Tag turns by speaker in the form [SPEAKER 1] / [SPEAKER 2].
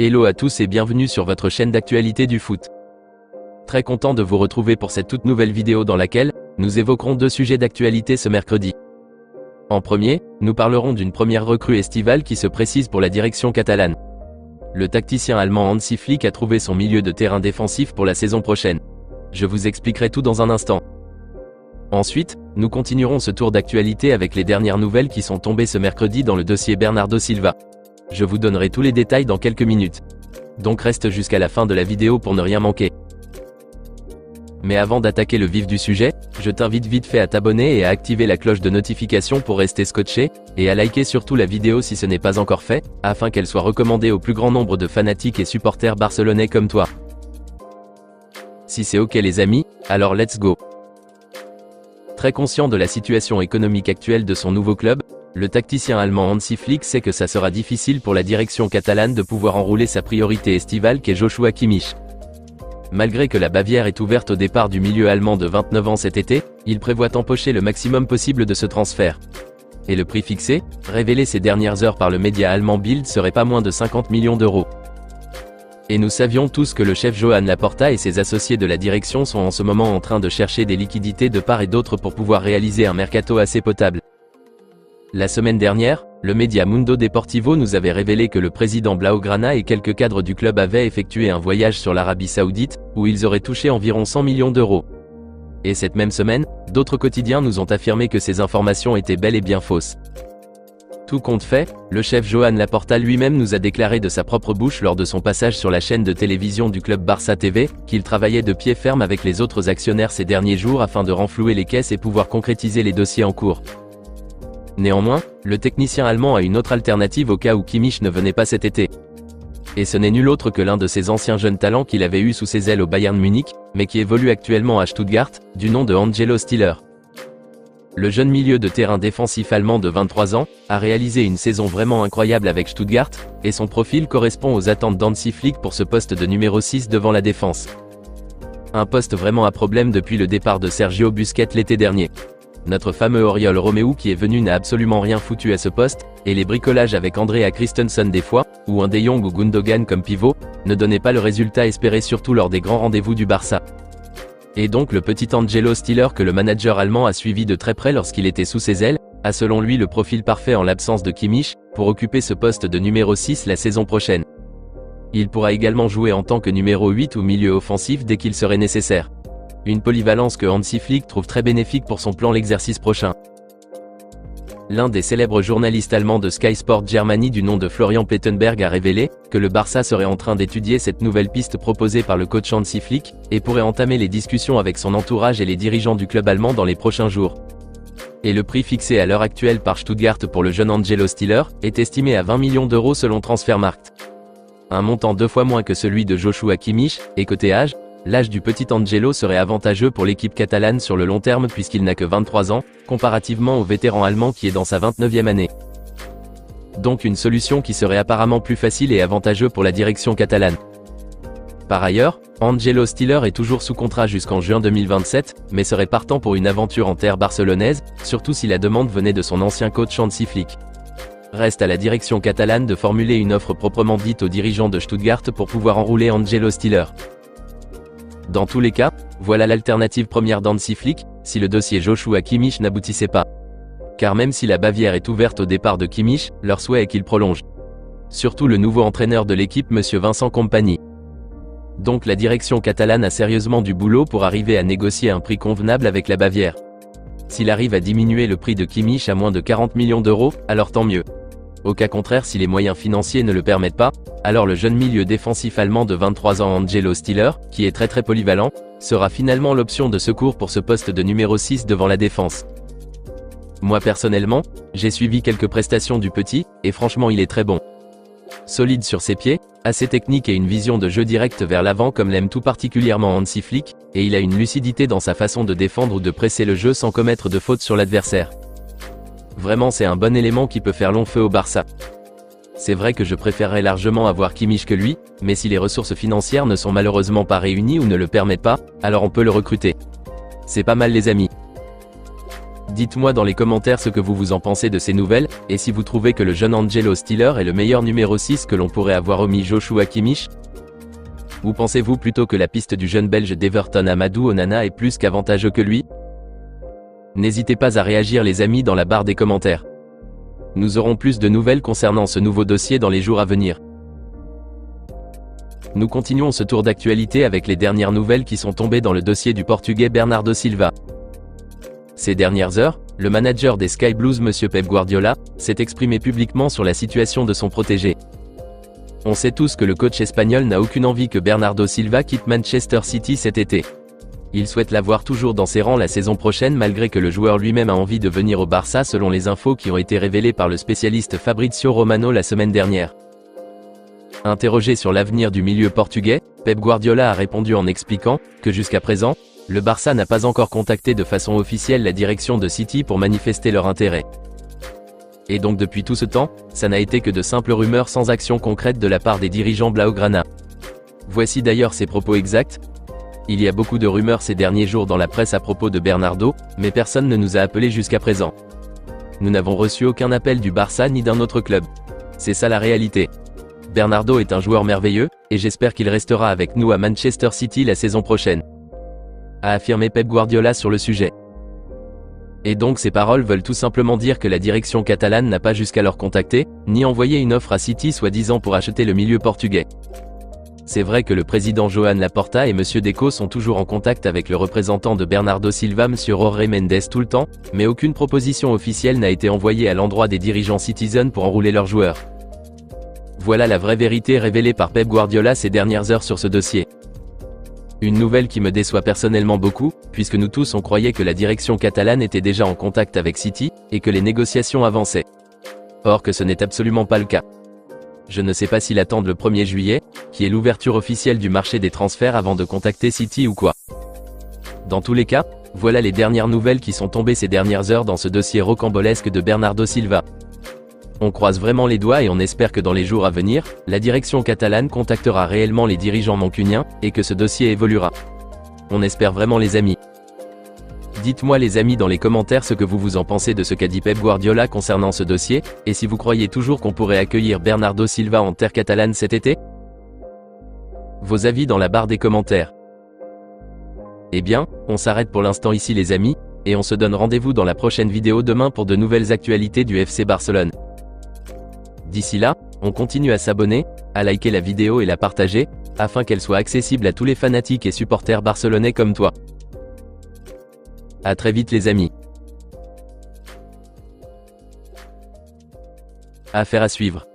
[SPEAKER 1] Hello à tous et bienvenue sur votre chaîne d'actualité du foot. Très content de vous retrouver pour cette toute nouvelle vidéo dans laquelle nous évoquerons deux sujets d'actualité ce mercredi. En premier, nous parlerons d'une première recrue estivale qui se précise pour la direction catalane. Le tacticien allemand Hansi Flick a trouvé son milieu de terrain défensif pour la saison prochaine. Je vous expliquerai tout dans un instant. Ensuite, nous continuerons ce tour d'actualité avec les dernières nouvelles qui sont tombées ce mercredi dans le dossier Bernardo Silva. Je vous donnerai tous les détails dans quelques minutes. Donc reste jusqu'à la fin de la vidéo pour ne rien manquer. Mais avant d'attaquer le vif du sujet, je t'invite vite fait à t'abonner et à activer la cloche de notification pour rester scotché, et à liker surtout la vidéo si ce n'est pas encore fait, afin qu'elle soit recommandée au plus grand nombre de fanatiques et supporters barcelonais comme toi. Si c'est ok les amis, alors let's go. Très conscient de la situation économique actuelle de son nouveau club, le tacticien allemand Hansi Flick sait que ça sera difficile pour la direction catalane de pouvoir enrouler sa priorité estivale qu'est Joshua Kimmich. Malgré que la Bavière est ouverte au départ du milieu allemand de 29 ans cet été, il prévoit empocher le maximum possible de ce transfert. Et le prix fixé, révélé ces dernières heures par le média allemand Bild, serait pas moins de 50 millions d'euros. Et nous savions tous que le chef Joan Laporta et ses associés de la direction sont en ce moment en train de chercher des liquidités de part et d'autre pour pouvoir réaliser un mercato assez potable. La semaine dernière, le média Mundo Deportivo nous avait révélé que le président Blaugrana et quelques cadres du club avaient effectué un voyage sur l'Arabie Saoudite, où ils auraient touché environ 100 millions d'euros. Et cette même semaine, d'autres quotidiens nous ont affirmé que ces informations étaient bel et bien fausses. Tout compte fait, le chef Joan Laporta lui-même nous a déclaré de sa propre bouche lors de son passage sur la chaîne de télévision du club Barça TV, qu'il travaillait de pied ferme avec les autres actionnaires ces derniers jours afin de renflouer les caisses et pouvoir concrétiser les dossiers en cours. Néanmoins, le technicien allemand a une autre alternative au cas où Kimmich ne venait pas cet été. Et ce n'est nul autre que l'un de ses anciens jeunes talents qu'il avait eu sous ses ailes au Bayern Munich, mais qui évolue actuellement à Stuttgart, du nom de Angelo Stiller. Le jeune milieu de terrain défensif allemand de 23 ans, a réalisé une saison vraiment incroyable avec Stuttgart, et son profil correspond aux attentes d'Hansi Flick pour ce poste de numéro 6 devant la défense. Un poste vraiment à problème depuis le départ de Sergio Busquets l'été dernier. Notre fameux Oriol Romeu qui est venu n'a absolument rien foutu à ce poste, et les bricolages avec Andrea Christensen des fois, ou un De Jong ou Gundogan comme pivot, ne donnaient pas le résultat espéré surtout lors des grands rendez-vous du Barça. Et donc le petit Angelo Stiller que le manager allemand a suivi de très près lorsqu'il était sous ses ailes, a selon lui le profil parfait en l'absence de Kimmich, pour occuper ce poste de numéro 6 la saison prochaine. Il pourra également jouer en tant que numéro 8 ou milieu offensif dès qu'il serait nécessaire. Une polyvalence que Hansi Flick trouve très bénéfique pour son plan l'exercice prochain. L'un des célèbres journalistes allemands de Sky Sport Germany du nom de Florian Plettenberg a révélé que le Barça serait en train d'étudier cette nouvelle piste proposée par le coach Hansi Flick, et pourrait entamer les discussions avec son entourage et les dirigeants du club allemand dans les prochains jours. Et le prix fixé à l'heure actuelle par Stuttgart pour le jeune Angelo Stiller est estimé à 20 millions d'euros selon Transfermarkt. Un montant 2 fois moins que celui de Joshua Kimmich, et côté âge, l'âge du petit Angelo serait avantageux pour l'équipe catalane sur le long terme puisqu'il n'a que 23 ans, comparativement au vétéran allemand qui est dans sa 29e année. Donc une solution qui serait apparemment plus facile et avantageuse pour la direction catalane. Par ailleurs, Angelo Stiller est toujours sous contrat jusqu'en juin 2027, mais serait partant pour une aventure en terre barcelonaise, surtout si la demande venait de son ancien coach Hansi Flick. Reste à la direction catalane de formuler une offre proprement dite aux dirigeants de Stuttgart pour pouvoir enrouler Angelo Stiller. Dans tous les cas, voilà l'alternative première d'Hansi Flick, si le dossier Joshua Kimmich n'aboutissait pas. Car même si la Bavière est ouverte au départ de Kimmich, leur souhait est qu'il prolonge. Surtout le nouveau entraîneur de l'équipe Monsieur Vincent Kompany. Donc la direction catalane a sérieusement du boulot pour arriver à négocier un prix convenable avec la Bavière. S'il arrive à diminuer le prix de Kimmich à moins de 40 millions d'euros, alors tant mieux. Au cas contraire, si les moyens financiers ne le permettent pas, alors le jeune milieu défensif allemand de 23 ans Angelo Stiller, qui est très polyvalent, sera finalement l'option de secours pour ce poste de numéro 6 devant la défense. Moi personnellement, j'ai suivi quelques prestations du petit, et franchement il est très bon. Solide sur ses pieds, assez technique et une vision de jeu direct vers l'avant comme l'aime tout particulièrement Hansi Flick, et il a une lucidité dans sa façon de défendre ou de presser le jeu sans commettre de faute sur l'adversaire. Vraiment c'est un bon élément qui peut faire long feu au Barça. C'est vrai que je préférerais largement avoir Kimmich que lui, mais si les ressources financières ne sont malheureusement pas réunies ou ne le permettent pas, alors on peut le recruter. C'est pas mal les amis. Dites-moi dans les commentaires ce que vous en pensez de ces nouvelles, et si vous trouvez que le jeune Angelo Stiller est le meilleur numéro 6 que l'on pourrait avoir omis Joshua Kimmich. Ou pensez-vous plutôt que la piste du jeune belge d'Everton Amadou Onana est plus qu'avantageux que lui? N'hésitez pas à réagir les amis dans la barre des commentaires. Nous aurons plus de nouvelles concernant ce nouveau dossier dans les jours à venir. Nous continuons ce tour d'actualité avec les dernières nouvelles qui sont tombées dans le dossier du Portugais Bernardo Silva. Ces dernières heures, le manager des Sky Blues M. Pep Guardiola, s'est exprimé publiquement sur la situation de son protégé. On sait tous que le coach espagnol n'a aucune envie que Bernardo Silva quitte Manchester City cet été. Il souhaite l'avoir toujours dans ses rangs la saison prochaine malgré que le joueur lui-même a envie de venir au Barça selon les infos qui ont été révélées par le spécialiste Fabrizio Romano la semaine dernière. Interrogé sur l'avenir du milieu portugais, Pep Guardiola a répondu en expliquant que jusqu'à présent, le Barça n'a pas encore contacté de façon officielle la direction de City pour manifester leur intérêt. Et donc depuis tout ce temps, ça n'a été que de simples rumeurs sans action concrète de la part des dirigeants Blaugrana. Voici d'ailleurs ses propos exacts. Il y a beaucoup de rumeurs ces derniers jours dans la presse à propos de Bernardo, mais personne ne nous a appelés jusqu'à présent. Nous n'avons reçu aucun appel du Barça ni d'un autre club. C'est ça la réalité. Bernardo est un joueur merveilleux, et j'espère qu'il restera avec nous à Manchester City la saison prochaine, a affirmé Pep Guardiola sur le sujet. Et donc ces paroles veulent tout simplement dire que la direction catalane n'a pas jusqu'alors contacté, ni envoyé une offre à City soi-disant pour acheter le milieu portugais. C'est vrai que le président Joan Laporta et M. Deco sont toujours en contact avec le représentant de Bernardo Silva M. Jorge Mendes tout le temps, mais aucune proposition officielle n'a été envoyée à l'endroit des dirigeants Citizen pour enrouler leurs joueurs. Voilà la vraie vérité révélée par Pep Guardiola ces dernières heures sur ce dossier. Une nouvelle qui me déçoit personnellement beaucoup, puisque nous tous on croyait que la direction catalane était déjà en contact avec City, et que les négociations avançaient. Or que ce n'est absolument pas le cas. Je ne sais pas s'ils attendent le 1er juillet, qui est l'ouverture officielle du marché des transferts avant de contacter City ou quoi. Dans tous les cas, voilà les dernières nouvelles qui sont tombées ces dernières heures dans ce dossier rocambolesque de Bernardo Silva. On croise vraiment les doigts et on espère que dans les jours à venir, la direction catalane contactera réellement les dirigeants mancuniens, et que ce dossier évoluera. On espère vraiment les amis. Dites-moi les amis dans les commentaires ce que vous en pensez de ce qu'a dit Pep Guardiola concernant ce dossier, et si vous croyez toujours qu'on pourrait accueillir Bernardo Silva en terre catalane cet été. Vos avis dans la barre des commentaires. Eh bien, on s'arrête pour l'instant ici les amis, et on se donne rendez-vous dans la prochaine vidéo demain pour de nouvelles actualités du FC Barcelone. D'ici là, on continue à s'abonner, à liker la vidéo et la partager, afin qu'elle soit accessible à tous les fanatiques et supporters barcelonais comme toi. À très vite les amis. Affaire à suivre.